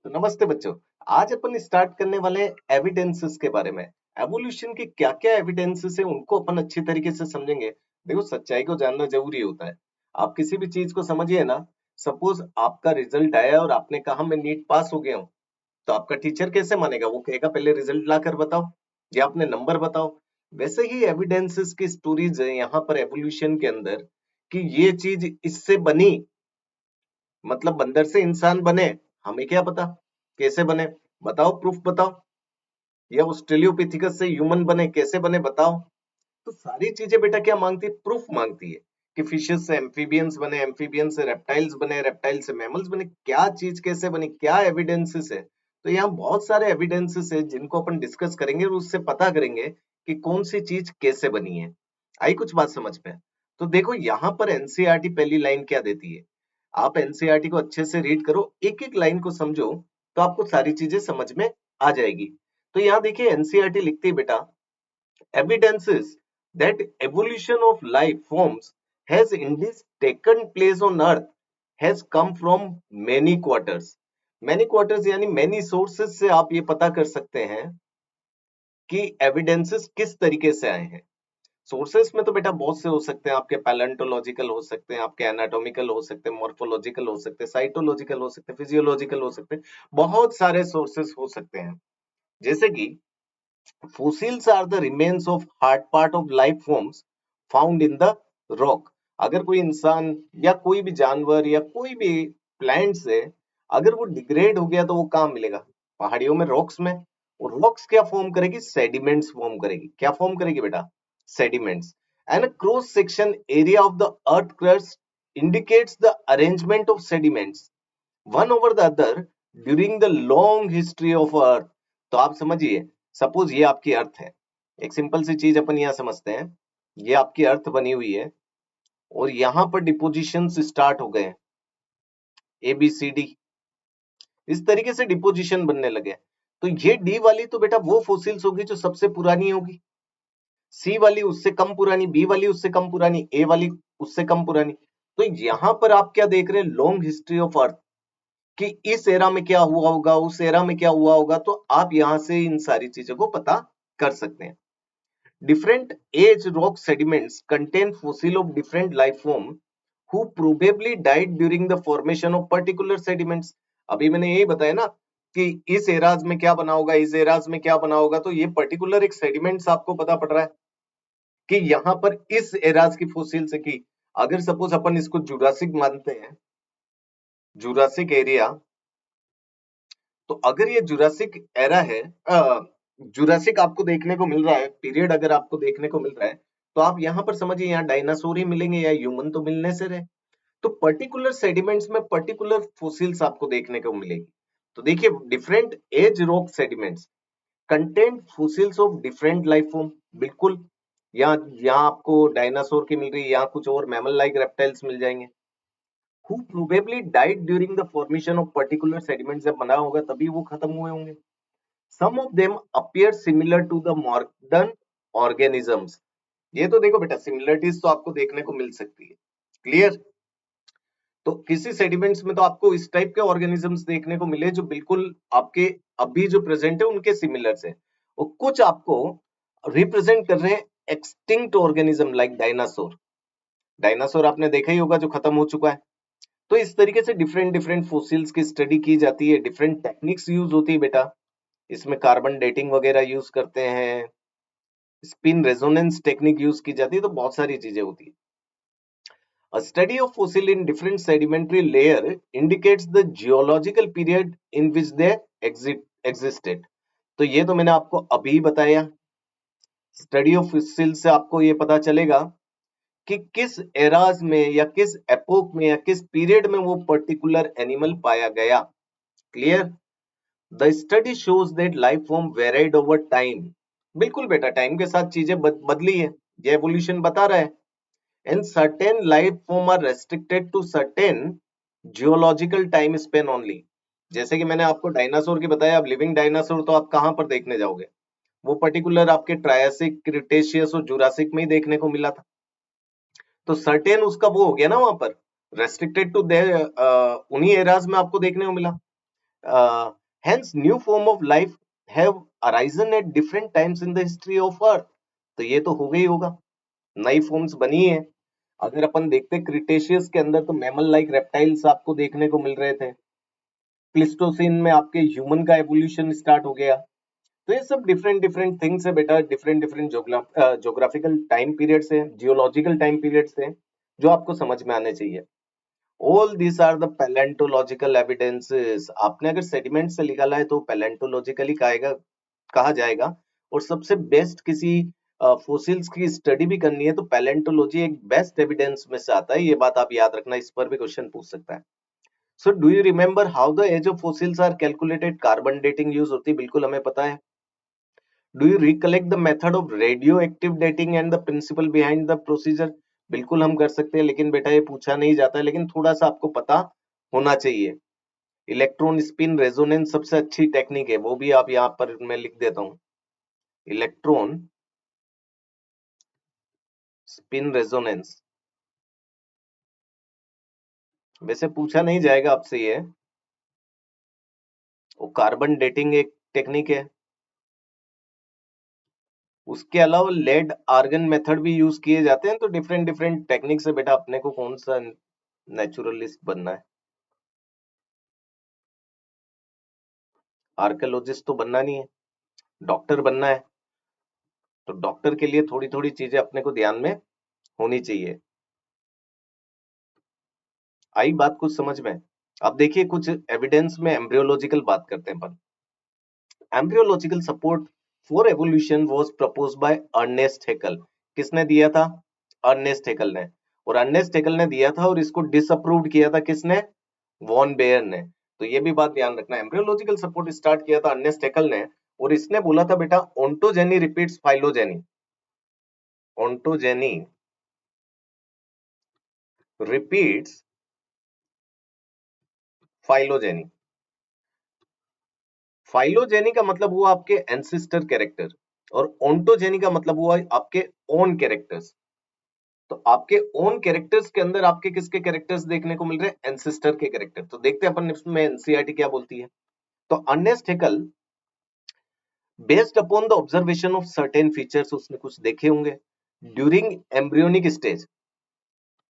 तो नमस्ते बच्चों। आज अपन स्टार्ट करने वाले हैं एविडेंसेस के बारे में। एवोल्यूशन की क्या क्या एविडेंसेस है उनको अपन अच्छी तरीके से समझेंगे। देखो, सच्चाई को जानना जरूरी होता है। आप किसी भी चीज को समझिए ना। सपोज आपका रिजल्ट आया और आपने कहा मैं नीट पास हो गया हूँ, तो आपका टीचर कैसे मानेगा? वो कहेगा पहले रिजल्ट ला कर बताओ या अपने नंबर बताओ। वैसे ही एविडेंसेस की स्टोरीज है यहाँ पर एवोल्यूशन के अंदर, कि ये चीज इससे बनी, मतलब बंदर से इंसान बने। हमें क्या पता कैसे बने? बताओ, प्रूफ बताओ। या ऑस्ट्रेलियोपिथिकस से ह्यूमन बने, कैसे बने बताओ। तो सारी चीजें बेटा क्या मांगती है? प्रूफ मांगती है। कि फिशेस से एम्फीबियंस बने, एम्फीबियंस से रेप्टाइल्स बने, रेप्टाइल से मैमल्स बने। क्या चीज कैसे बनी, क्या एविडेंसेस है? तो यहाँ बहुत सारे एविडेंसेस है जिनको अपन डिस्कस करेंगे और उससे पता करेंगे कि कौन सी चीज कैसे बनी है। आई कुछ बात समझ में? तो देखो, यहाँ पर एनसीईआरटी पहली लाइन क्या देती है। आप एनसीईआरटी को अच्छे से रीड करो, एक एक लाइन को समझो, तो आपको सारी चीजें समझ में आ जाएगी। तो यहाँ देखिए, एनसीईआरटी लिखती है बेटा, evidences that evolution of life forms has indeed taken place on earth has come from many quarters। many quarters यानी many sources से आप ये पता कर सकते हैं कि एविडेंसेस किस तरीके से आए हैं। सोर्सेस में तो बेटा बहुत से हो सकते हैं, आपके पैलेंटोलॉजिकल हो सकते हैं, आपके एनाटॉमिकल हो सकते हैं, मॉर्फोलॉजिकल हो सकते हैं, साइटोलॉजिकल हो सकते हैं, फिजियोलॉजिकल हो सकते हैं। बहुत सारे सोर्सेस हो सकते हैं। जैसे कि fossils are the remains of hard part of life forms found in the rock। अगर कोई इंसान या कोई भी जानवर या कोई भी प्लांट्स है, अगर वो डिग्रेड हो गया तो वो कहाँ मिलेगा? पहाड़ियों में, रॉक्स में। और रॉक्स क्या फॉर्म करेगी? सेडिमेंट्स फॉर्म करेगी। क्या फॉर्म करेगी बेटा? Sediments. And cross section area of the earth crust indicates the arrangement of sediments one over the other during the long history of earth। तो आप समझिए, सपोज ये आपकी अर्थ है। एक सिंपल सी चीज अपन यहाँ समझते हैं। ये आपकी अर्थ बनी हुई है और यहाँ पर डिपोजिशन स्टार्ट हो गए हैं, ए बी सी डी। इस तरीके से डिपोजिशन बनने लगे। तो ये डी वाली तो बेटा वो फोसिल्स होगी जो सबसे पुरानी होगी, सी वाली उससे कम पुरानी, बी वाली उससे कम पुरानी, ए वाली उससे कम पुरानी। तो यहाँ पर आप क्या देख रहे हैं? लॉन्ग हिस्ट्री ऑफ अर्थ, कि इस एरा में क्या हुआ होगा, उस एरा में क्या हुआ होगा। तो आप यहां से इन सारी चीजों को पता कर सकते हैं। Different age rock sediments contain fossil of different life form who probably died during the formation of particular sediments. अभी मैंने यही बताया ना कि इस एराज में क्या बना होगा, इस एराज में क्या बना होगा। तो ये पर्टिकुलर एक सेडिमेंट्स आपको पता पड़ रहा है कि यहाँ पर इस एराज की फॉसिल्स है। कि अगर सपोज अपन इसको जुरासिक मानते हैं, जुरासिक एरिया, तो अगर ये जुरासिक एरा है, जुरासिक आपको देखने को मिल रहा है, पीरियड अगर आपको देखने को मिल रहा है, तो आप यहां पर समझिए यहाँ डायनासोर ही मिलेंगे या ह्यूमन तो मिलने से रहे। तो पर्टिकुलर सेडिमेंट्स में पर्टिकुलर फोसिल्स आपको देखने को मिलेगी। तो देखिए, different age rock sediments content fossils of different life form. बिल्कुल, यहाँ यहाँ आपको डायनासोर की मिल रही है, यहाँ कुछ और मैमल लाइक रेप्टाइल्स मिल जाएंगे। who probably died during the formation of particular sediments। जब बना होगा तभी वो खत्म हुए होंगे। Some of them appear similar to the modern organisms। ये तो देखो बेटा, सिमिलरिटीज तो आपको देखने को मिल सकती है। क्लियर? तो किसी सेडिमेंट्स में तो आपको इस टाइप के ऑर्गेनिजम्स देखने को मिले जो बिल्कुल आपके अभी जो प्रेजेंट है उनके सिमिलर है। और कुछ आपको रिप्रेजेंट कर रहे हैं extinct organism like dinosaur. Dinosaur आपने देखा ही होगा जो खत्म हो चुका है। तो इस तरीके से डिफरेंट डिफरेंट फोसिल्स की स्टडी की जाती है, डिफरेंट टेक्निक्स यूज होती है बेटा। इसमें कार्बन डेटिंग वगैरह यूज करते हैं, स्पिन रेजोनेंस टेक्निक यूज की जाती है, तो बहुत सारी चीजें होती है। A study of fossil in different sedimentary layer indicates the geological period in which they existed। तो ये तो मैंने आपको अभी बताया। स्टडी ऑफ फॉसिल से आपको ये पता चलेगा कि किस एराज में या किस एपोक में या किस पीरियड में वो पर्टिकुलर एनिमल पाया गया। Clear? The study shows that life form varied over time. बिल्कुल बेटा, टाइम के साथ चीजें बदली है, ये एवोल्यूशन बता रहा है। And certain life form are restricted to certain geological time span only. जैसे कि मैंने आपको डायनासोर की बताया, अब लिविंग डायनासोर तो आप कहां पर देखने जाओगे? वो पर्टिकुलर आपके ट्रायसिक, क्रिटेशियस और जुरासिक में ही देखने को मिला था। तो सर्टेन उसका वो हो गया ना वहां पर, रेस्ट्रिक्टेड टू उन्हीं एराज में आपको देखने को मिला। Hence new form of life have arisen at different times in the history of earth. तो ये तो हो गई होगा, नई फॉर्म्स बनी है। अगर अपन देखते हैं क्रिटेशियस के अंदर तो मैमल लाइक रेप्टाइल्स आपको देखने को मिल रहे थे। प्लिस्टोसिन में आपके ह्यूमन का एवोल्यूशन स्टार्ट हो गया। तो ये सब डिफरेंट डिफरेंट थिंग्स है बेटा, different different geographical time periods है, जियोलॉजिकल टाइम पीरियड्स है, जो आपको समझ में आने चाहिए। All this are the palaeontological evidences. आपने अगर सेडिमेंट से निकाला है तो पैलेंटोलॉजिकली कहा जाएगा। और सबसे बेस्ट किसी फोसिल्स की स्टडी भी करनी है तो पैलेंटोलॉजी एक बेस्ट एविडेंस में से आता है। ये बात आप याद रखना, इस पर भी क्वेश्चन पूछ सकता है। So do you remember how the age of fossils are calculated? Carbon dating use होती है, बिल्कुल हमें पता है। Do you recollect the method of radio active dating and the principle behind the procedure? बिल्कुल हम कर सकते हैं, लेकिन बेटा ये पूछा नहीं जाता है, लेकिन थोड़ा सा आपको पता होना चाहिए। इलेक्ट्रॉन स्पिन रेजोनेंस सबसे अच्छी टेक्निक है, वो भी आप यहाँ पर मैं लिख देता हूँ। इलेक्ट्रॉन स्पिन रेजोनेंस वैसे पूछा नहीं जाएगा आपसे ये। वो कार्बन डेटिंग एक टेक्निक है। उसके अलावा लेड आर्गन मेथड भी यूज किए जाते हैं। तो डिफरेंट डिफरेंट टेक्निक से बेटा अपने को कौन सा नेचुरलिस्ट बनना है? आर्कियोलॉजिस्ट तो बनना नहीं है, डॉक्टर बनना है। तो डॉक्टर के लिए थोड़ी थोड़ी चीजें अपने को ध्यान में होनी चाहिए। आई बात कुछ समझ में? अब देखिए कुछ एविडेंस में एम्ब्रियोलॉजिकल बात करते हैं अपन। Embryological support for evolution was proposed by Ernest Haeckel. किसने दिया था? अर्नेस्ट हैकल ने। और अर्नेस्ट हैकल ने दिया था और इसको डिसअप्रूव्ड किया था किसने? वॉन बेयर ने। तो ये भी बात ध्यान रखना, एम्ब्रियोलॉजिकल सपोर्ट स्टार्ट किया था अर्नेस्ट हैकल ने। और इसने बोला था बेटा ontogeny repeats phylogeny. Ontogeny repeats phylogeny. Phylogeny का मतलब हुआ आपके एंसिस्टर कैरेक्टर, और ओंटोजेनी का मतलब हुआ आपके ओन कैरेक्टर्स। तो आपके ओन कैरेक्टर्स के अंदर आपके किसके कैरेक्टर्स देखने को मिल रहे हैं? एंसिस्टर के कैरेक्टर। तो देखते हैं अपन इसमें एनसीईआरटी क्या बोलती है। तो Ernest Haeckel based upon the observation of certain features, उसने कुछ देखे होंगे during embryonic stage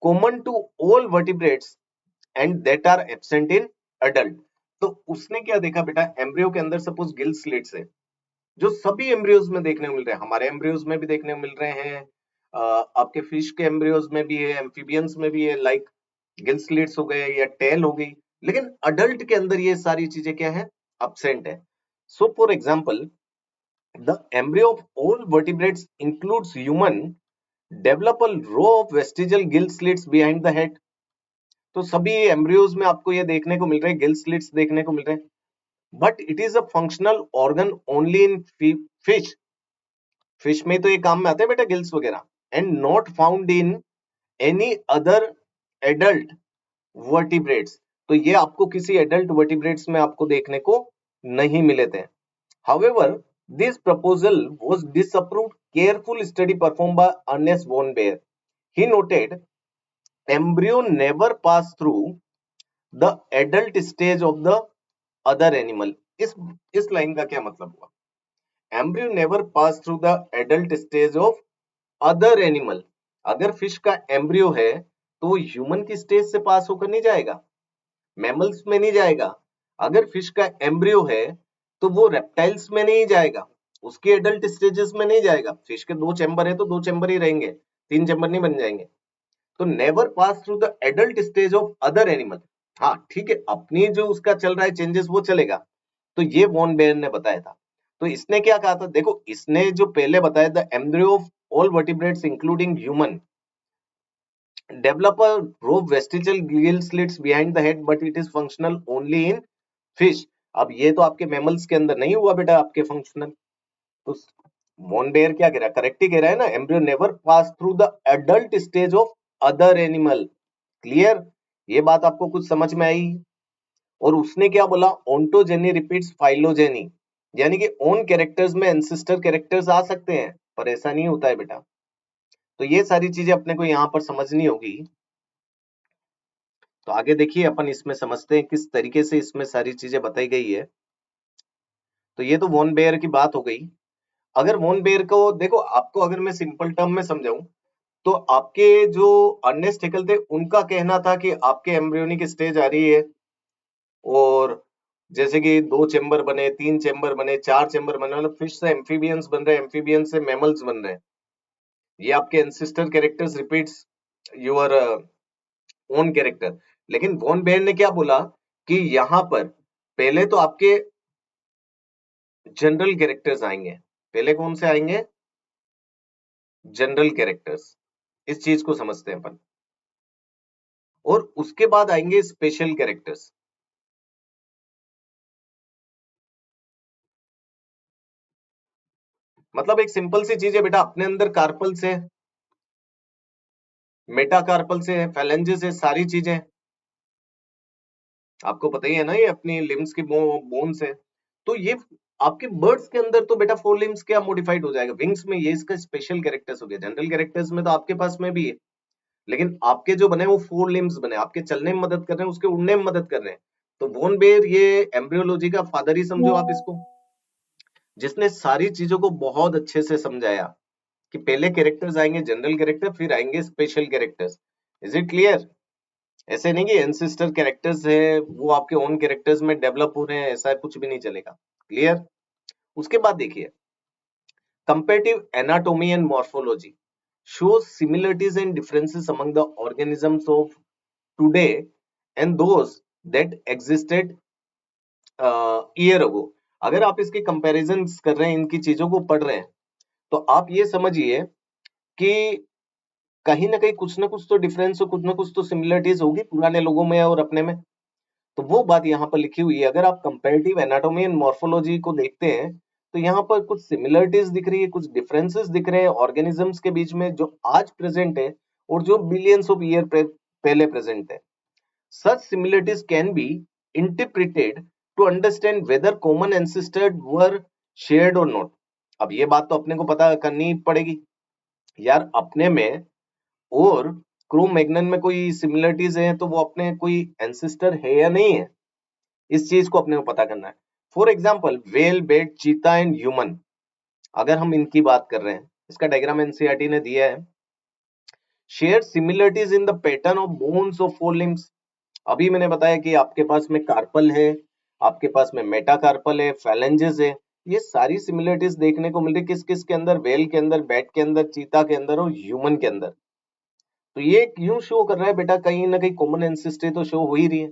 common to all vertebrates and that are absent in adult. तो उसने क्या देखा बेटा, एम्ब्रियो के अंदर सपोज गिल स्लिट्स है, जो सभी एम्ब्रियोज में देखने को मिल रहे हैं, हमारे एम्ब्रियोज में भी देखने को मिल रहे हैं, आपके फिश के एम्ब्रियोज में भी है, एम्फीबियंस में भी है, लाइक गिल स्लिट्स हो गए या टेल हो गई। लेकिन अडल्ट के अंदर ये सारी चीजें क्या है? अब्सेंट है। So for example the embryo of all vertebrates includes human develop a row of vestigial gill slits behind the head. तो सभी एम्ब्रियोज में आपको ये देखने को मिल रहे हैं, गिल स्लिट्स देखने को मिल रहे हैं, but it is a functional organ only in fish. Fish में तो ये काम में आते हैं बेटा गिल्स वगैरह, and not found in any other adult vertebrates. तो ये आपको किसी एडल्ट वर्टिब्रेट्स में आपको देखने को नहीं मिले थे। However this proposal was disapproved careful study perform by Ernest von Baer. He noted embryo never pass through the adult stage of the other animal। इस लाइन का क्या मतलब हुआ? embryo never pass through the adult stage of other animal। अगर fish का embryo है तो वो ह्यूमन की स्टेज से पास होकर नहीं जाएगा, मैमल्स में नहीं जाएगा। अगर फिश का एम्ब्रियो है तो वो रेप्टाइल्स में नहीं जाएगा, उसके एडल्ट स्टेजेस में नहीं जाएगा। फिश के दो चैम्बर है तो दो चैम्बर ही रहेंगे, तीन चैम्बर नहीं बन जाएंगे। तो never pass through the adult stage of other animal. हाँ ठीक है, अपनी जो उसका चल रहा है चेंजेस वो चलेगा। तो ये वॉन बेयर ने बताया था। तो इसने क्या कहा था, देखो इसने जो पहले बताया the embryo of all vertebrates including human develop a row vestigial gill slits behind the head but it is functional only in fish. अब ये तो आपके मैमल्स के अंदर नहीं हुआ बेटा आपके फंक्शनल। तो वॉन बेयर क्या कह रहा है? करेक्ट ही कह रहा है ना, embryo never pass through the adult stage of other animal. Clear? ये बात आपको कुछ समझ में आई? और उसने क्या बोला, ओंटोजेनी रिपीट्स फाइलोजेनी, यानी कि ओन कैरेक्टर्स में एंसिस्टर कैरेक्टर्स आ सकते हैं, पर ऐसा नहीं होता है बेटा। तो ये सारी चीजें अपने को यहाँ पर समझनी होगी। तो आगे देखिए अपन इसमें समझते हैं किस तरीके से इसमें सारी चीजें बताई गई है। तो ये तो वॉन बेयर की बात हो गई। अगर वॉन बेयर को देखो, आपको अगर मैं सिंपल टर्म में समझाऊं, तो आपके जो अर्नेस्ट हैकेल थे उनका कहना था कि आपके एम्ब्रियोनिक स्टेज आ रही है, और जैसे कि 2 चेम्बर बने, 3 चेम्बर बने, 4 चेम्बर बने, मतलब फिश से एम्फीबियंस बन रहे हैं, एम्फीबियंस से मैमल्स बन रहे हैं। ये आपके ancestor characters repeats your own character. लेकिन वॉन बेयर ने क्या बोला कि यहाँ पर पहले तो आपके जनरल कैरेक्टर्स आएंगे। पहले कौन से आएंगे? General characters. इस चीज को समझते हैं अपन। और उसके बाद आएंगे स्पेशल कैरेक्टर्स। मतलब एक सिंपल सी चीज है बेटा, अपने अंदर कार्पल्स है, मेटाकार्पल्स है, फैलेंजेस है, सारी चीजें आपको पता ही है ना, ये अपनी लिम्स की बोन्स है। तो ये आपके बर्ड्स के अंदर तो बेटा फोर लिम्स क्या मॉडिफाइड हो जाएगा, विंग्स में ये इसका स्पेशल कैरेक्टर्स हो गया। जनरल कैरेक्टर्स में तो आपके पास में भी है, लेकिन आपके जो बने वो फोर लिम्स बने, आपके चलने में मदद कर रहे हैं, उसके उड़ने में मदद कर रहे हैं। तो वॉन बेयर ये एम्ब्रियोलॉजी का फादर ही समझो आप इसको, जिसने सारी चीजों को बहुत अच्छे से समझाया कि पहले कैरेक्टर्स आएंगे जनरल कैरेक्टर, फिर आएंगे special characters. Is it clear? ऐसे नहीं कि एंसिस्टर कैरेक्टर्स है वो आपके ओन कैरेक्टर्स में डेवलप हो रहे हैं, ऐसा कुछ भी नहीं चलेगा। क्लियर? उसके बाद देखिए, comparative anatomy and morphology shows similarities and differences among the organisms of today and those that existed year ago। अगर आप इसकी कंपैरिजन कर रहे हैं, इनकी चीजों को पढ़ रहे हैं, तो आप ये समझिए कि कहीं ना कहीं कुछ ना कुछ तो डिफरेंस और कुछ ना कुछ तो सिमिलरिटीज होगी पुराने लोगों में और अपने में। तो वो बात यहाँ पर लिखी हुई है। अगर आप कंपैरेटिव एनाटॉमी एंड मॉर्फोलॉजी को देखते हैं, तो यहाँ पर कुछ सिमिलरिटीज दिख रही है, कुछ डिफरेंसेस दिख रहे हैं ऑर्गेनिजम्स के बीच में, जो आज प्रेजेंट है और जो बिलियंस ऑफ ईयर पहले प्रेजेंट है। Such similarities can be interpreted to understand whether common ancestor were shared और नॉट। अब ये बात तो अपने को पता करनी पड़ेगी यार, अपने में और क्रो मैग्नन में कोई सिमिलरिटीज है तो वो अपने कोई एंसेस्टर है या नहीं है, इस चीज को अपने को पता करना है। फॉर एग्जाम्पल वेल, बेट, चीता एंड ह्यूमन, अगर हम इनकी बात कर रहे हैं, इसका डायग्राम एनसीईआरटी ने दिया है। Share similarities in the pattern of bones of four limbs. अभी मैंने बताया कि आपके पास में कार्पल है, आपके पास में मेटाकार्पल है, फैलेंजेस है। ये सारी सिमिलरिटीज देखने को मिल रही किस किस के अंदर? वेल के अंदर, बैट के अंदर, चीता के अंदर और ह्यूमन के अंदर। तो ये क्यों शो कर रहा है बेटा? कहीं ना कहीं कॉमन एंसेस्ट्री तो शो हो ही रही है।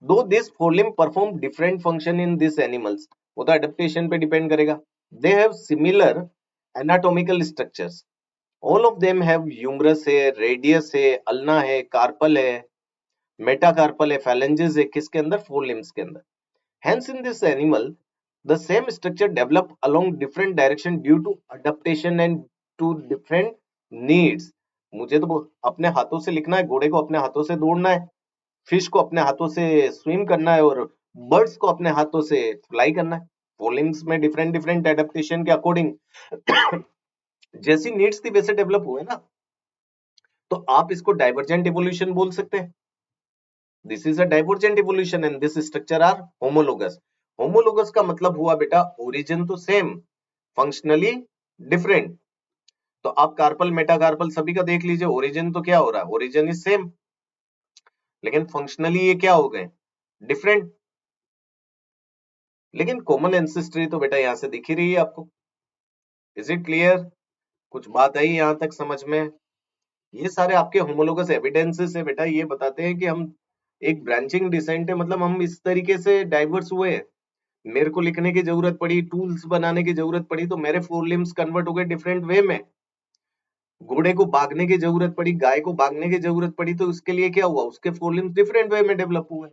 Though this fore limb perform different function in this animals, वो तो एडेप्टेशन पे डिपेंड करेगा। They have similar anatomical structures, all of them have humerus है, रेडियस है, अल्ना है, कार्पल है, मेटाकार्पल है, फैलेंजेस है, किसके अंदर? फोर लिम्स के अंदर। Hence in this animal the same structure develop along different direction due to adaptation and to different needs. मुझे तो अपने हाथों से लिखना है, घोड़े को अपने हाथों से दौड़ना है, फिश को अपने हाथों से स्विम करना है, और बर्ड्स को अपने हाथों से फ्लाई करना है। फॉलिंग्स में डिफरेंट डिफरेंट एडेप्टेशन के अकॉर्डिंग जैसी नीड्स थी वैसे डेवलप हुए ना। तो आप इसको डाइवर्जेंट इवोल्यूशन बोल सकते हैं। This is a divergent evolution and this structure are homologous. Homologous का मतलब हुआ बेटा ओरिजिन तो सेम, फंक्शनली डिफरेंट। तो आप कार्पल, मेटाकार्पल सभी का देख लीजिए, ओरिजिन तो क्या हो रहा है? ओरिजिन इज सेम, लेकिन फंक्शनली ये क्या हो गए? डिफरेंट। लेकिन कॉमन एंसेस्ट्री तो बेटा यहां से दिख ही रही है आपको। Is it clear? कुछ बात आई यहां तक समझ में? ये सारे आपके होमोलोगस एविडेंसेस है बेटा, ये बताते हैं कि हम एक ब्रांचिंग डिसेंट है, मतलब हम इस तरीके से डाइवर्स हुए हैं। मेरे को लिखने की जरूरत पड़ी, टूल्स बनाने की जरूरत पड़ी, तो मेरे फोर लिम्स कन्वर्ट हो गए डिफरेंट वे में। घोड़े को भागने की जरूरत पड़ी, गाय को भागने की जरूरत पड़ी, तो उसके लिए क्या हुआ? उसके फोर लिम्स डिफरेंट वे में डेवलप हुए।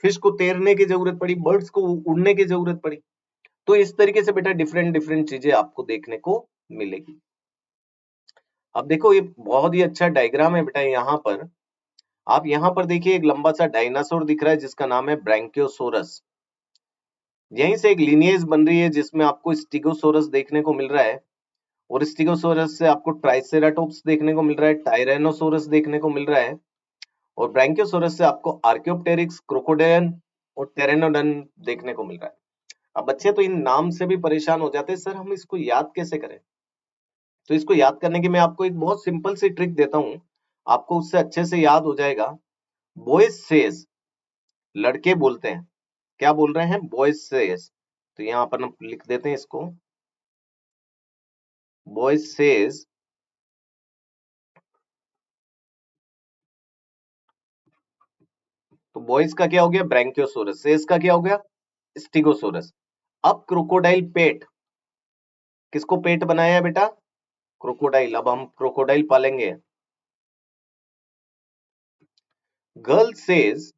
फिश को तैरने की जरूरत पड़ी, बर्ड्स को उड़ने की जरूरत पड़ी। तो इस तरीके से बेटा डिफरेंट डिफरेंट चीजें आपको देखने को मिलेगी। अब देखो, ये बहुत ही अच्छा डायग्राम है बेटा। यहाँ पर आप यहाँ पर देखिए, एक लंबा सा डायनासोर दिख रहा है जिसका नाम है ब्रैंकियोसोरस। यहीं से एक लिनिएज बन रही है जिसमें आपको स्टिगोसोरस देखने को मिल रहा है, और स्टिगोसोरस से आपको ट्राइसेराटोप्स देखने को मिल रहा है, टायरेनोसोरस देखने को मिल रहा है, और ब्रांकियोसोरस से आपको आर्कियोप्टेरिक्स, क्रोकोडायन और टेरेनोडन देखने को मिल रहा है। अब बच्चे तो इन नाम से भी परेशान हो जाते हैं, सर हम इसको याद कैसे करें? तो इसको याद करने की मैं आपको एक बहुत सिंपल सी ट्रिक देता हूं, आपको उससे अच्छे से याद हो जाएगा। बॉयज सेज, लड़के बोलते हैं, क्या बोल रहे हैं? Boys says. तो यहाँ पर हम लिख देते हैं इसको, बॉयज सेज। तो बॉयज का क्या हो गया? ब्रैंकियोसोरस। सेज का क्या हो गया? स्टिगोसोरस। अब क्रोकोडाइल पेट, किसको पेट बनाया है बेटा? क्रोकोडाइल। अब हम क्रोकोडाइल पालेंगे। गर्ल सेज,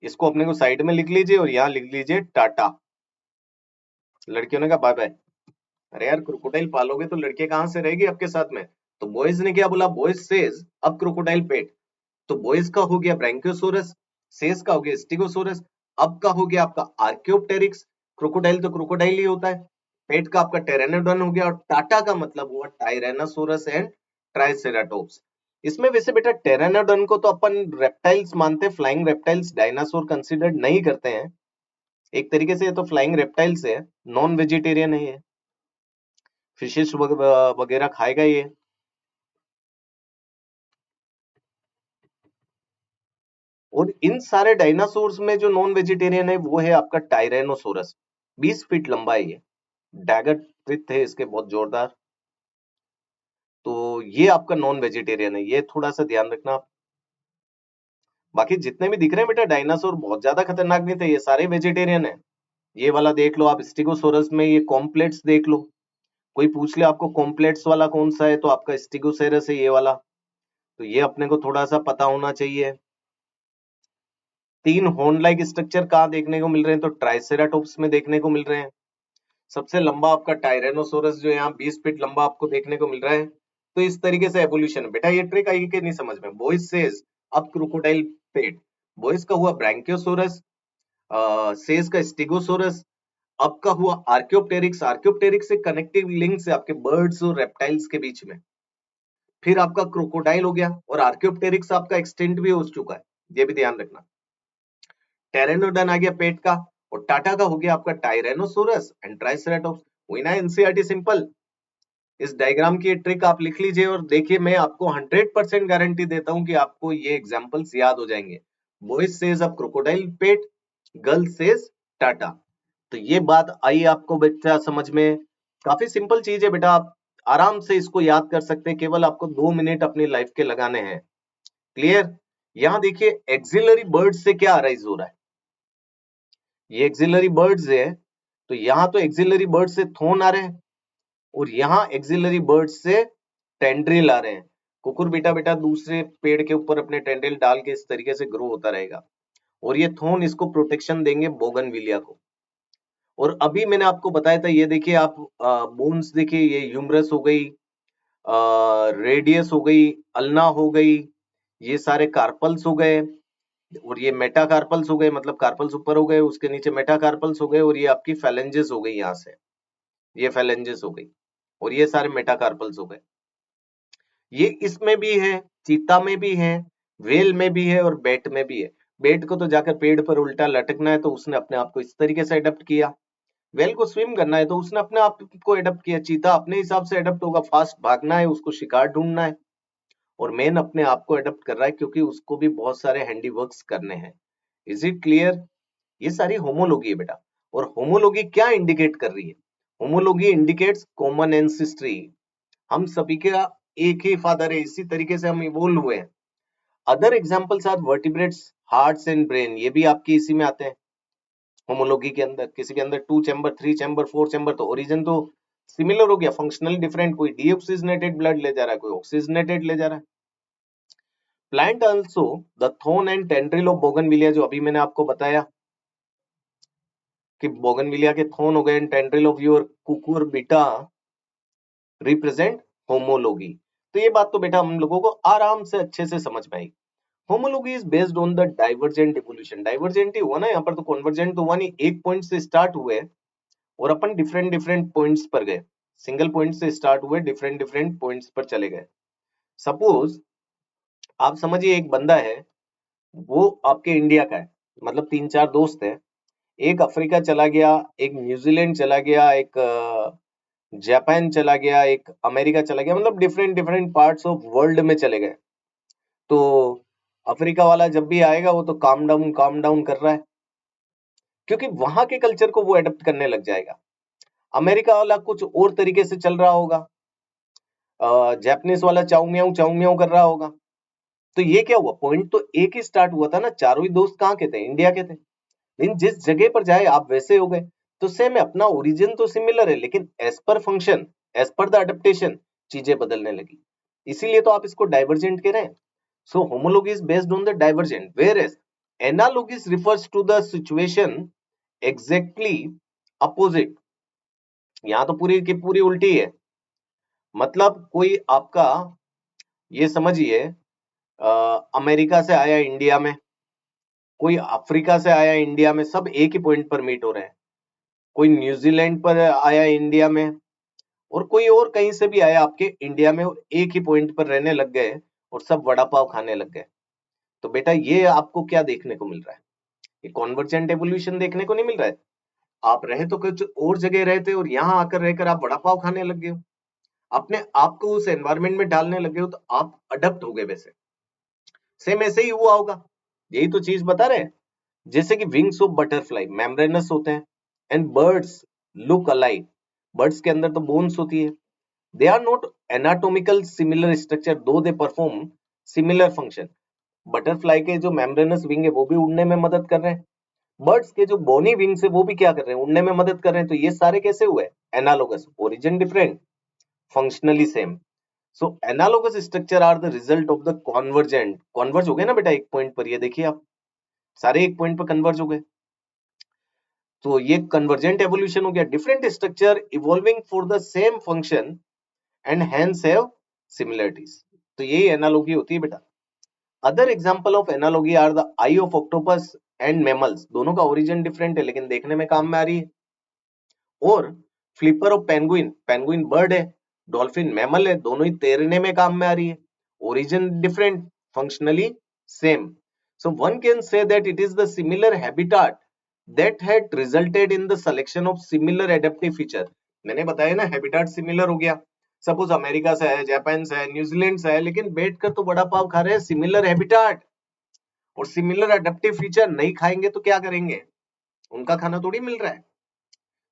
इसको अपने को साइड में लिख लीजिए और यहाँ लिख लीजिए टाटा। लड़कियों ने कहा बाय बाय। अरे यार, क्रोकोडाइल पालोगे तो लड़के कहां से रहेगी आपके साथ में? तो बॉयज ने क्या बोला? Boys says. अब क्रोकोडाइल पेट, तो बॉयज का हो गया ब्रैंकियोसोरस, सेज का हो गया स्टिगोसोरस, अब का हो गया आपका आर्कियोप्टेरिक्स। क्रोकोडाइल तो क्रोकोडाइल ही होता है। पेट का आपका टेरानोडन हो गया, और टाटा का मतलब हुआ टायरेनोसोरस एंड ट्राइसेराटोप्स। इसमें वैसे बेटा टेरानोडन को तो अपन रेप्टाइल्स मानते हैं, फ्लाइंग रेप्टाइल्स, डायनासोर कंसिडर्ड नहीं करते हैं। एक तरीके से ये तो फ्लाइंग रेप्टाइल्स है, नॉन वेजिटेरियन है ये, फिशेस वगैरह खाएगा ये। और इन सारे डायनासोर्स में जो नॉन वेजिटेरियन है वो है आपका टायरेनोसोरस। 20 फीट लंबा है ये, डैगर टिथ है इसके बहुत जोरदार। तो ये आपका नॉन वेजिटेरियन है, ये थोड़ा सा ध्यान रखना आप। बाकी जितने भी दिख रहे हैं बेटा डायनासोर बहुत ज्यादा खतरनाक नहीं थे, ये सारे वेजिटेरियन है। ये वाला देख लो आप, स्टिगोसोरस में ये कॉम्प्लेट्स देख लो। कोई पूछ ले आपको कॉम्प्लेट्स वाला कौन सा है, तो आपका स्टिगोसेरस है ये वाला। तो ये अपने को थोड़ा सा पता होना चाहिए। 3 हॉर्न लाइक स्ट्रक्चर कहाँ देखने को मिल रहे हैं? तो ट्राइसेराटोप्स में देखने को मिल रहे हैं। सबसे लंबा आपका टायरेनोसोरस जो यहाँ 20 फीट लंबा आपको देखने को मिल रहा है। तो इस तरीके से एवोल्यूशन है बेटा। ये ट्रिक आई कि नहीं समझ में? बॉयज सेज, अब क्रोकोडाइल पेट, बॉयज का हुआ ब्रैंकियोसोरस, सेज का स्टिगोसोरस, अब का हुआ आर्कियोप्टेरिक्स। आर्कियोप्टेरिक्स से कनेक्टिव लिंक्स है आपके बर्ड्स और रेप्टाइल्स के बीच में। फिर आपका क्रोकोडाइल हो गया, और आर्कियोप्टेरिक्स आपका एक्सटेंट भी हो चुका है, ये भी ध्यान रखना। टेरेनोडन आ गया पेट का, और टाटा का हो गया आपका टायरेनोसोरस एंड ट्राइसेराटोप्स। हुई ना एनसीईआरटी सिंपल। इस डायग्राम की ट्रिक आप लिख लीजिए और देखिए, मैं आपको 100% गारंटी देता हूं कि आपको ये एग्जांपल्स याद हो जाएंगे। बॉयज सेज अब क्रोकोडाइल पेट, गर्ल सेज टाटा। तो ये बात आई आपको बच्चा समझ में? काफी सिंपल चीज है बेटा, आप आराम से इसको याद कर सकते हैं, केवल आपको 2 मिनट अपनी लाइफ के लगाने हैं। क्लियर? यहाँ देखिए एक्सिलरी बर्ड से क्या अराइज हो रहा है, ये एक्सिलरी बर्ड्स है। तो यहाँ तो एक्सिलरी बर्ड से थोन आ रहे हैं, और यहाँ एक्सिलरी बर्ड से टेंड्रिल आ रहे हैं। कुकुर बेटा बेटा दूसरे पेड़ के ऊपर अपने टेंड्रिल डाल के इस तरीके से ग्रो होता रहेगा, और ये थोन इसको प्रोटेक्शन देंगे बोगनविलिया को। और अभी मैंने आपको बताया था, ये देखिए आप बोन्स देखिए, ये ह्यूमरस हो गई, रेडियस हो गई, अल्ना हो गई, ये सारे कार्पल्स हो गए, और ये मेटाकार्पल्स हो गए, मतलब कार्पल्स ऊपर हो गए, उसके नीचे मेटाकार्पल्स हो गए, और ये आपकी फैलेंजेस हो गई, यहाँ से ये फैलेंजेस हो गई, और ये सारे मेटाकार्पल्स हो गए। ये इसमें भी है, चीता में भी है, व्हेल में भी है, और बेट में भी है। बेट को तो जाकर पेड़ पर उल्टा लटकना है, तो उसने अपने आप को इस तरीके से अडेप्ट किया। व्हेल को स्विम करना है, तो उसने अपने आप को अडेप्ट किया। चीता अपने हिसाब से अडेप्ट होगा, फास्ट भागना है, उसको शिकार ढूंढना है। और मैन अपने आप को अडेप्ट कर रहा है, क्योंकि उसको भी बहुत सारे हैंडी वर्क्स करने हैं। Is it clear? ये सारी होमोलॉगी है बेटा। और होमोलॉगी क्या इंडिकेट कर रही है? Homology indicates common ancestry. हम सभी का एक ही फादर है, इसी तरीके से हम इवोल्व हुए हैं। Other examples are vertebrates, hearts and brain, ये भी आपके इसी में आते हैं। होमोलॉगी के अंदर किसी के अंदर 2 चैम्बर, 3 चैम्बर, 4 चैम्बर, तो ओरिजिन तो सिमिलर हो गया, फंक्शनल डिफरेंट। कोई डीऑक्सीजनेटेड ब्लड ले जा रहा है, कोई ऑक्सीजनेटेड ले जा रहा है। प्लांट आल्सो, द थोन एंड टेंड्रिल ऑफ बोगनविलिया, जो अभी मैंने आपको बताया कि बोगनविलिया के थोन हो गए, टेंड्रिल ऑफ योर कुकुर बीटा रिप्रेजेंट होमोलॉगी। तो ये बात तो बेटा हम लोगों को आराम से अच्छे से समझ में आई। Homology is based on the divergent evolution. Divergent ही हुआ ना यहाँ पर, तो कन्वर्जेंट तो हुआ नहीं। एक पॉइंट से स्टार्ट हुए और अपन डिफरेंट डिफरेंट पॉइंट्स पर गए, सिंगल पॉइंट से स्टार्ट हुए, डिफरेंट डिफरेंट पॉइंट्स पर चले गए। सपोज आप समझिए एक बंदा है, वो आपके इंडिया का है, मतलब 3-4 दोस्त है, एक अफ्रीका चला गया, एक न्यूजीलैंड चला गया, एक जापान चला गया, एक अमेरिका चला गया, मतलब different different parts of world में चले गए। तो अफ्रीका वाला जब भी आएगा वो तो काम डाउन कर रहा है, क्योंकि वहां के कल्चर को वो अडॉप्ट करने लग जाएगा। अमेरिका वाला कुछ और तरीके से चल रहा होगा, जापानीज वाला चाउ म्याऊ कर रहा होगा। तो ये क्या हुआ, पॉइंट तो एक ही स्टार्ट हुआ था ना, चारों ही दोस्त कहाँ के थे, इंडिया के थे। लेकिन जिस जगह पर जाए आप वैसे हो गए। तो सेम है, अपना ओरिजिन तो सिमिलर है, लेकिन as per function, as per the adaptation चीजें बदलने लगी। इसीलिए तो आप इसको डाइवर्जेंट कह रहे हैं। So homology is based on the divergent, whereas analogy refers to the situation exactly opposite। यहाँ तो पूरी की पूरी उल्टी है। मतलब कोई आपका, ये समझिए, अमेरिका से आया इंडिया में, कोई अफ्रीका से आया इंडिया में, सब एक ही पॉइंट पर मीट हो रहे हैं। कोई न्यूजीलैंड पर आया इंडिया में, और कोई और कहीं से भी आया आपके इंडिया में, एक ही पॉइंट पर रहने लग गए और सब वड़ा पाव खाने लग गए। तो बेटा ये आपको क्या देखने को मिल रहा है, ये कॉन्वर्जेंट एवोल्यूशन देखने को नहीं मिल रहा है। आप रहे तो कुछ और जगह रहते और यहाँ आकर रहकर आप वड़ा पाव खाने लग गए हो, अपने आप को उस एनवायरमेंट में डालने लगे हो, तो आप अडप्ट हो गए वैसे। सेम ऐसे ही हुआ होगा, यही तो चीज बता रहे हैं। जैसे कि विंग्स ऑफ बटरफ्लाई मेम्ब्रेनस होते हैं, and birds look alike, birds के अंदर तो बोन्स होती है। They are not anatomical similar structure though they perform similar function. Butterfly के जो मेम्ब्रेनस विंग है वो भी उड़ने में मदद कर रहे हैं, बर्ड्स के जो बोनी विंग्स है वो भी क्या कर रहे हैं, उड़ने में मदद कर रहे हैं। तो ये सारे कैसे हुए, analogous, origin different, functionally same. So analogous structure are the result of the convergent, converge हो गए ना बेटा एक पॉइंट पर, ये देखिए आप सारे एक पॉइंट पर कन्वर्ज हो गए। तो ये कन्वर्जेंट एवोल्यूशन हो गया, different structure evolving for the same function and hence have similarities. तो यही एनालॉजी होती है बेटा। Other example of analogy are the eye of octopus and mammals, दोनों का ओरिजिन डिफरेंट है लेकिन देखने में काम में आ रही है। और flipper of penguin, penguin bird है, डॉल्फिन मैमल है, दोनों ही तैरने में काम में आ रही है। Origin different, functionally same. So one can say that it is the similar habitat that had resulted in the selection of similar adaptive feature। मैंने बताया ना, हैबिटाट सिमिलर हो गया। सपोज अमेरिका से है, जापान से है, न्यूजीलैंड से है, लेकिन बैठकर तो बड़ा पाव खा रहे हैं, सिमिलर हैबिटाट और सिमिलर अडेप्टिव फीचर नहीं खाएंगे तो क्या करेंगे, उनका खाना थोड़ी मिल रहा है।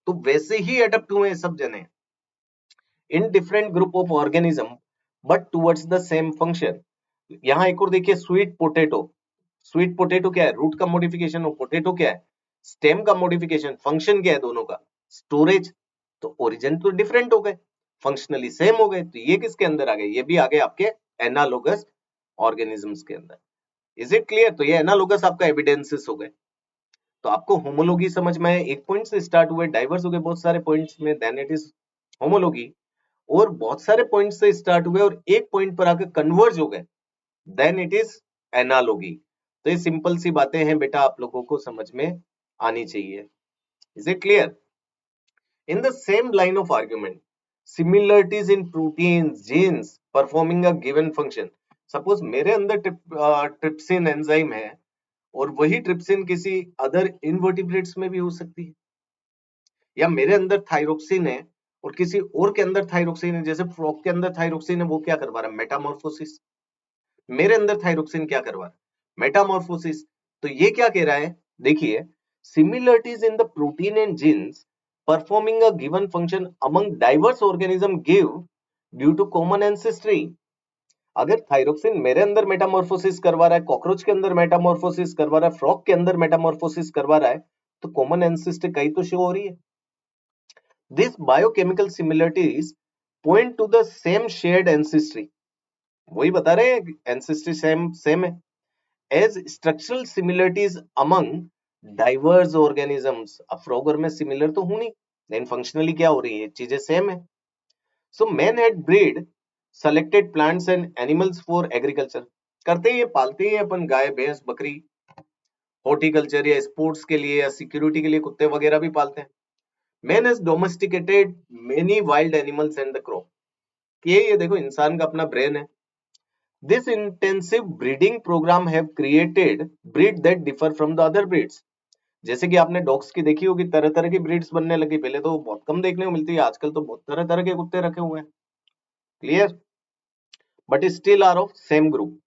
तो वैसे ही अडेप्ट हुए सब जने in different group of organism but towards the same function. यहाँ एक और देखिए, स्वीट पोटैटो, स्वीट पोटैटो क्या है, रूट का मॉडिफिकेशन, और पोटैटो क्या है, स्टेम का मॉडिफिकेशन। फंक्शन क्या है दोनों का, स्टोरेज। तो ओरिजिन तो डिफरेंट हो गए, फंक्शनली सेम हो गए। तो ये किसके अंदर आ गए, ये भी आ गए आपके एनालोगस ऑर्गेनिजम्स के अंदर। Is it clear. तो ये एनालोगस आपका एविडेंसेस हो गए। तो आपको होमोलॉगी समझ में आए, एक पॉइंट से स्टार्ट हुए, डाइवर्स हो गए बहुत सारे पॉइंट्स में, देन इट इज होमोलॉगी। और बहुत सारे पॉइंट से स्टार्ट हुए और एक पॉइंट पर आकर कन्वर्ज हो गए, देन इट इज एनालॉगी। तो ये सिंपल सी बातें हैं बेटा, आप लोगों को समझ में आनी चाहिए। Is it clear. In the same line of argument, similarities in proteins, genes performing a given function. Suppose मेरे अंदर ट्रिप्सिन एंजाइम है, और वही ट्रिप्सिन किसी अदर इनवर्टिब्रेट्स में भी हो सकती है। या मेरे अंदर थायरोक्सिन है और किसी और के अंदर थायरोक्सिन है, जैसे फ्रॉग के अंदर थायरोक्सिन है, वो क्या करवा रहा है, मेटामॉर्फोसिस। मेरे अंदर थायरोक्सिन क्या करवा रहा है, मेटामॉर्फोसिस। तो ये क्या कह रहा है, देखिए, similarities in the protein and genes performing a given function among diverse organism give due to common ancestry. अगर थायरोक्सिन मेरे अंदर मेटामॉर्फोसिस करवा रहा है, कॉकरोच के अंदर मेटामॉर्फोसिस करवा रहा है, फ्रॉग के अंदर मेटामॉर्फोसिस करवा रहा है, तो कॉमन एंसेस्ट्री कहीं तो शो हो रही है। These biochemical similarities point to the same shared ancestry। वही बता रहे हैं, ancestry सेम सेम है। As structural similarities among diverse organisms, अब फ्रॉगर में सिमिलर तो होनी, लेकिन फंक्शनली क्या हो रही है, चीजें सेम है। So men had bred selected plants and animals for agriculture। करते ही पालते ही अपन गाय भैंस बकरी, हॉर्टिकल्चर या स्पोर्ट्स के लिए या सिक्योरिटी के लिए कुत्ते वगैरह भी पालते हैं। Man has domesticated many wild animals and the crop. कि ये देखो, इंसान का अपना ब्रेन है, This intensive breeding program have created breed that differ from the other breeds. जैसे कि आपने डॉग्स की देखी होगी, तरह तरह की ब्रीड्स बनने लगी। पहले तो बहुत कम देखने को मिलती है, आजकल तो बहुत तरह तरह के कुत्ते रखे हुए हैं। Clear? But still are of same group.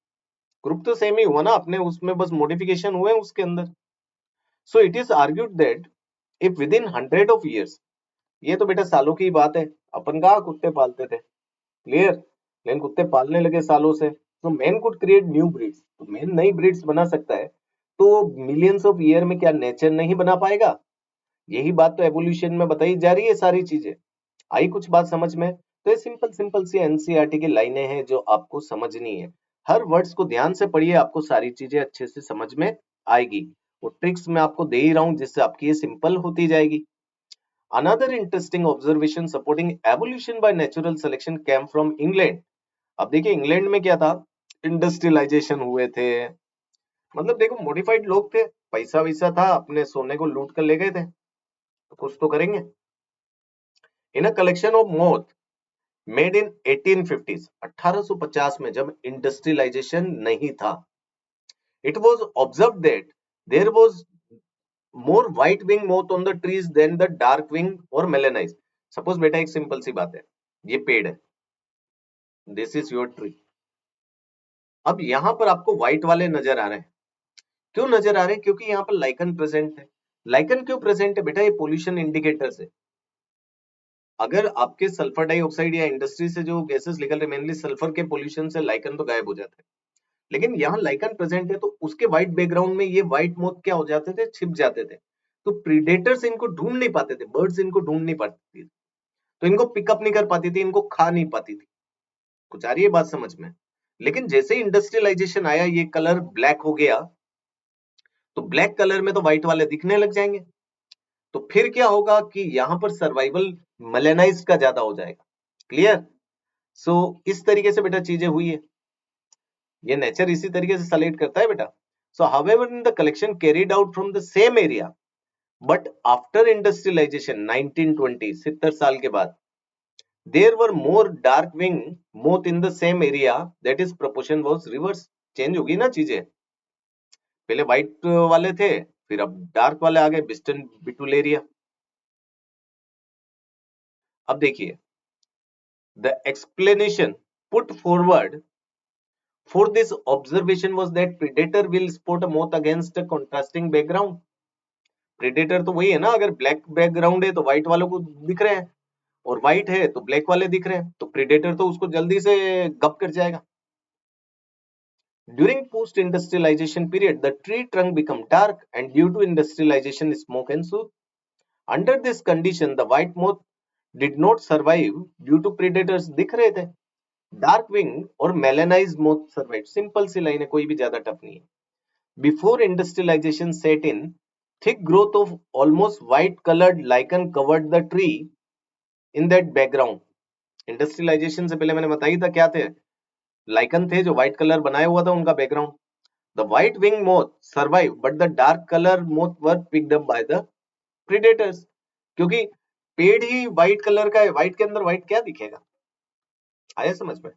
Group तो सेम ही हुआ ना, अपने उसमें बस मॉडिफिकेशन हुए उसके अंदर। So it is argued that if within 100 of years, ये तो बेटा सालों की बात है, अपन कहाँ कुत्ते पालते थे। क्लियर? लेकिन कुत्ते पालने लगे सालों से, तो man could create new breeds. तो मैन नई ब्रीड्स बना सकता है, तो मिलियंस ऑफ ईयर में क्या नेचर नहीं बना पाएगा? यही बात तो एवोल्यूशन में बताई जा रही है सारी चीजें। आई कुछ बात समझ में? तो ये सिंपल सिंपल सी एनसीईआरटी की लाइनें हैं जो आपको समझनी है। हर वर्ड्स को ध्यान से पढ़िए, आपको सारी चीजें अच्छे से समझ में आएगी। वो ट्रिक्स मैं आपको दे ही रहा हूं, जिससे आपकी ये सिंपल होती जाएगी। Another interesting observation supporting evolution by natural selection came from England. अब देखिए इंग्लैंड में क्या था, इंडस्ट्रियलाइजेशन हुए थे। मतलब देखो मॉडिफाइड लोग थे, पैसा वैसा था, अपने सोने को लूट कर ले गए थे, तो कुछ तो करेंगे। In a collection of moth made in 1850s, 1850 में जब इंडस्ट्रियलाइजेशन नहीं था, it was observed that there was more white wing moth on the trees then the dark wing और मेलेनाइज। सपोज बेटा एक सिंपल सी बात है, ये पेड़ है, दिस इज योर ट्री। अब यहां पर आपको व्हाइट वाले नजर आ रहे हैं। क्यों नजर आ रहे हैं? क्योंकि यहाँ पर लाइकन प्रेजेंट है। लाइकन क्यों प्रेजेंट है बेटा? ये पोल्यूशन इंडिकेटर्स है। अगर आपके सल्फर डाइऑक्साइड या इंडस्ट्री से जो गैसेस निकल रहे, मेनली सल्फर के पोल्यूशन से लाइकन तो गायब हो जाता है। लेकिन यहाँ लाइकन प्रेजेंट है, तो उसके व्हाइट बैकग्राउंड में ये व्हाइट मोथ क्या हो जाते थे? छिप जाते थे। तो प्रीडेटर्स इनको ढूंढ नहीं पाते थे, बर्ड्स इनको ढूंढ नहीं पाती थी, तो इनको पिकअप नहीं कर पाती थी, इनको खा नहीं पाती थी। कुछ आ रही है बात समझ में? लेकिन जैसे ही इंडस्ट्रियलाइजेशन आया, ये कलर ब्लैक हो गया, तो ब्लैक कलर में तो व्हाइट वाले दिखने लग जाएंगे। तो फिर क्या होगा कि यहां पर सर्वाइवल मेलेनाइज का ज्यादा हो जाएगा। क्लियर? सो इस तरीके से बेटा चीजें हुई है, ये नेचर इसी तरीके से सेलेक्ट करता है बेटा। So however in the collection carried out from the same area, but after industrialisation 1920, 70 साल के बाद, there were more dark wing moth in the same area, that is proportion was reverse. Change होगी ना चीजें, पहले व्हाइट वाले थे, फिर अब डार्क वाले आ गए, बिस्टन बिटुलेरिया। अब देखिए, the explanation put forward for this observation was that predator will spot a moth against a contrasting background. Predator तो वही है ना, अगर ब्लैक बैकग्राउंड है तो व्हाइट वालों को दिख रहे हैं, और व्हाइट है तो ब्लैक वाले दिख रहे हैं, तो प्रेडेटर तो उसको जल्दी से गप कर जाएगा। During post-industrialization period, the tree trunk become dark and due to industrialization, smoke ensued. Under this condition, the white moth did not survive due to predators दिख रहे थे। डार्क विंग और मेलेनाइज्ड मोथ सर्वाइव। सिंपल सी line है, कोई भी ज्यादा tough नहीं है। Before industrialization set in, thick growth of almost white-colored lichen covered the tree in that background. Industrialisation से पहले मैंने बताई था क्या थे? लाइकन थे जो व्हाइट कलर बनाया हुआ था उनका background. The white wing moth survive but the dark colour moth were picked up by the predators. क्योंकि पेड़ ही व्हाइट कलर का है, व्हाइट के अंदर व्हाइट क्या दिखेगा? आया समझ में?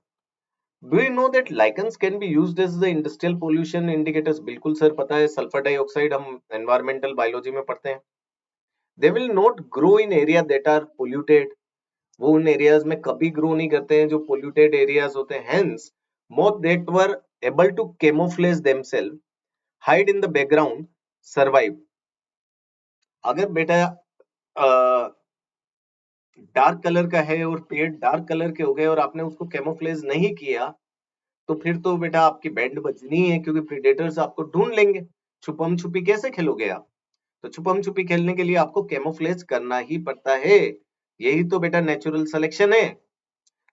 Do you know that lichens can be used as the industrial pollution indicators? बिल्कुल सर पता है, सल्फर डाइऑक्साइड हम एनवायरमेंटल बायोलॉजी में पढ़ते हैं। They will not grow in area that are polluted, वो उन एरियाज में कभी ग्रो नहीं करते हैं जो पोल्यूटेड एरियाज होते हैं। Hence moth that were able to camouflage themself, hide in the background, survive. अगर बेटा डार्क कलर का है और पेड़ डार्क कलर के हो गए और आपने उसको कैमोफ्लेज नहीं किया, तो फिर तो बेटा आपकी बैंड बजनी है, क्योंकि प्रेडेटर्स आपको ढूंढ लेंगे। छुपम छुपी कैसे खेलोगे आप? तो छुपम छुपी खेलने के लिए आपको कैमोफ्लेज करना ही पड़ता है। यही तो बेटा नेचुरल सिलेक्शन है।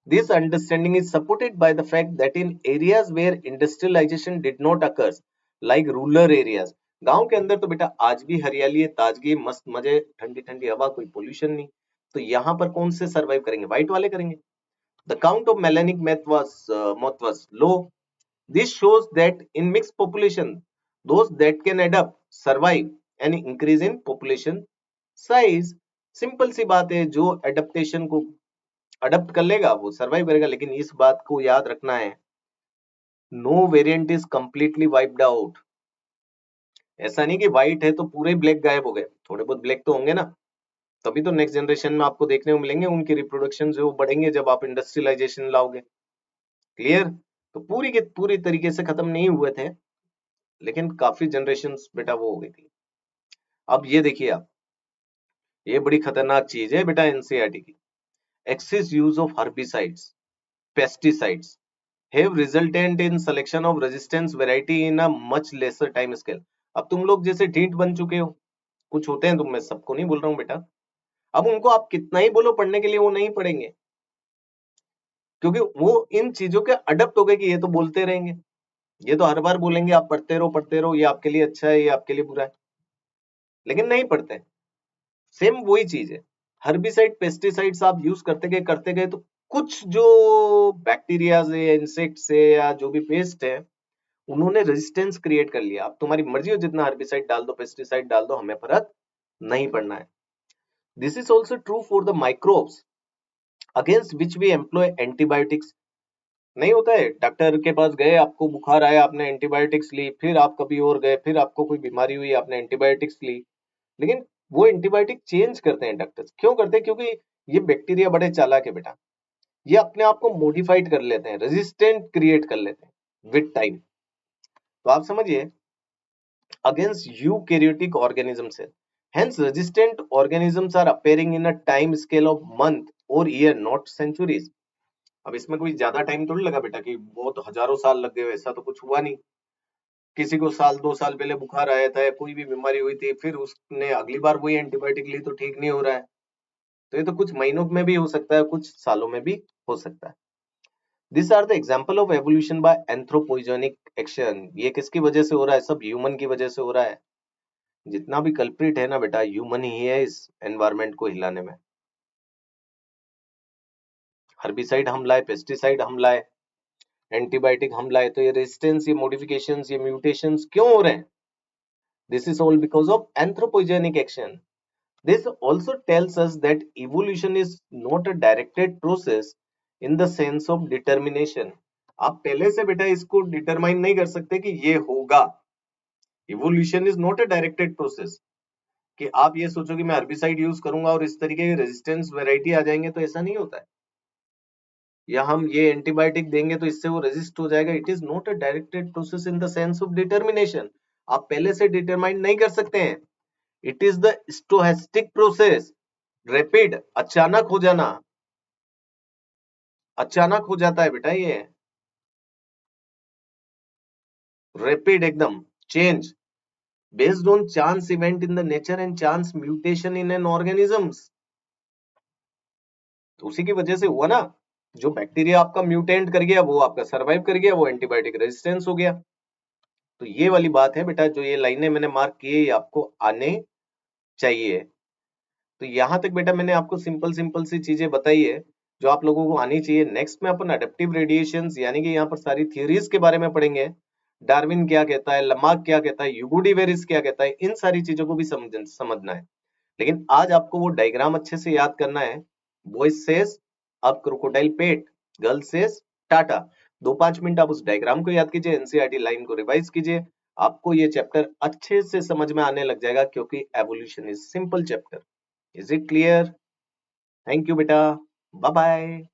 This understanding is supported by the fact that in areas where industrialisation did not occurs, like rural areas, गांव के अंदर तो बेटा आज भी हरियाली है, ताजगी, मस्त मजे, ठंडी ठंडी हवा, कोई पोल्यूशन नहीं, तो यहाँ पर कौन से सर्वाइव करेंगे? व्हाइट वाले करेंगे। The count of melanic moth was low. This shows that in mixed population, those that can adapt survive and increase in population size. Simple सी बात है, जो एडेप्टेशन को अडप्ट कर लेगा वो सर्वाइव करेगा। लेकिन इस बात को याद रखना है, no variant is completely wiped out. ऐसा नहीं कि व्हाइट है तो पूरे ब्लैक गायब हो गए, थोड़े बहुत ब्लैक तो होंगे ना, तभी तो नेक्स्ट जनरेशन में आपको देखने को मिलेंगे, उनकी रिप्रोडक्शन जो बढ़ेंगे जब आप इंडस्ट्रियलाइजेशन लाओगे। क्लियर? तो पूरी के पूरी तरीके से खत्म नहीं हुए थे, लेकिन काफी जनरेशन बेटा वो हो गई थी। अब ये देखिए आप, ये बड़ी खतरनाक चीज है बेटा एनसीईआरटी की। Excess use of herbicides, pesticides have resulted in selection of resistance variety in a much lesser time scale। अब तुम लोग जैसे ढीठ बन चुके हो, कुछ होते हैं तुम, मैं सबको नहीं बोल रहा हूँ बेटा, अब उनको आप कितना ही बोलो पढ़ने के लिए वो नहीं पढ़ेंगे, क्योंकि वो इन चीजों के अडप्ट हो गए कि ये तो बोलते रहेंगे, ये तो हर बार बोलेंगे आप पढ़ते रहो, ये आपके लिए अच्छा है, ये आपके लिए बुरा है, लेकिन नहीं पढ़ते। सेम वही चीज है, हर्बिसाइड पेस्टिसाइड्स आप यूज करते गए तो कुछ जो बैक्टीरिया है, इंसेक्ट्स है, या जो भी पेस्ट है, उन्होंने रेजिस्टेंस क्रिएट कर लिया। अब तुम्हारी मर्जी हो जितना हर्बिसाइड डाल दो, पेस्टिसाइड डाल दो, हमें फर्क नहीं पड़ना है। This is also true for the microbes against which we employ antibiotics. नहीं होता है, डॉक्टर के पास गए, आपको बुखार आया, आपने एंटीबायोटिक्स ली, फिर आप कभी और गए, फिर आपको कोई बीमारी हुई, आपने एंटीबायोटिक्स ली, लेकिन वो एंटीबायोटिक चेंज करते हैं डॉक्टर्स। क्यों करते हैं? क्योंकि ये बैक्टीरिया बड़े चालाक है बेटा, ये अपने आप को मॉडिफाइड कर लेते हैं, रेजिस्टेंट क्रिएट कर लेते हैं विद टाइम। तो आप समझिए, against eukaryotic organisms है। Hence, resistant organisms are appearing in a time scale of month or year, not centuries। अब इसमें कोई ज्यादा टाइम थोड़ी लगा बेटा कि बहुत हजारों साल लग गए, ऐसा तो कुछ हुआ नहीं। किसी को साल 2 साल पहले बुखार आया था, कोई भी बीमारी हुई थी, फिर उसने अगली बार वही एंटीबायोटिक ली तो ठीक नहीं हो रहा है। तो ये तो कुछ महीनों में भी हो सकता है, कुछ सालों में भी हो सकता है। This are the example of evolution by anthropogenic action. ये किसकी वजह से हो रहा है? सब ह्यूमन की वजह से हो रहा है। जितना भी कल्प्रिट है ना बेटा, ह्यूमन ही है इस एनवायरमेंट को हिलाने में। हर्बिसाइड हम लाए, पेस्टिसाइड हम लाए, एंटीबायोटिक हम लाए, तो ये रेजिस्टेंस, ये मॉडिफिकेशंस, ये म्यूटेशंस क्यों हो रहे हैं? This is all because of anthropogenic action. This also tells us that evolution is not a directed process in the sense of determination. आप पहले से बेटा इसको डिटरमाइन नहीं कर सकते कि ये होगा। Evolution is not a directed process कि आप ये सोचो कि मैं हर्बिसाइड यूज करूंगा और इस तरीके के रेजिस्टेंस वैरायटी आ जाएंगे, तो ऐसा नहीं होता है। या हम ये एंटीबायोटिक देंगे तो इससे वो रेजिस्ट हो जाएगा। It is not a directed process in the sense of determination. आप पहले से डिटरमाइन नहीं कर सकते हैं। It is the stochastic process, rapid, अचानक हो जाना, अचानक हो जाता है बेटा ये, रैपिड एकदम change based on chance event in the nature and chance mutation in an organisms. तो उसी की वजह से हुआ ना, जो बैक्टीरिया आपका म्यूटेंट कर गया वो आपका सरवाइव कर गया, वो एंटीबायोटिक रेजिस्टेंस हो गया। तो ये वाली बात है बेटा, जो ये लाइनें मैंने मार्क की है ये आपको आने चाहिए। तो यहाँ तक बेटा मैंने आपको सिंपल सिंपल सी चीजें बताई है जो आप लोगों को आनी चाहिए। नेक्स्ट में अपन अडेप्टिव रेडिएशंस यानी कि यहाँ पर सारी थियोरीज के बारे में पढ़ेंगे। डार्विन क्या कहता है, लमार्क क्या कहता है, ह्यूगो डी वेरिस क्या कहता है, इन सारी चीजों को भी समझना है। लेकिन आज आपको वो डायग्राम अच्छे से याद करना है। बॉयज सेज अब क्रोकोडाइल पेट, गर्ल सेज टाटा। 2-5 मिनट आप उस डायग्राम को याद कीजिए, एनसीईआरटी लाइन को रिवाइज कीजिए, आपको ये चैप्टर अच्छे से समझ में आने लग जाएगा, क्योंकि evolution is simple chapter. Is it clear? Thank you बेटा, बाय बाय।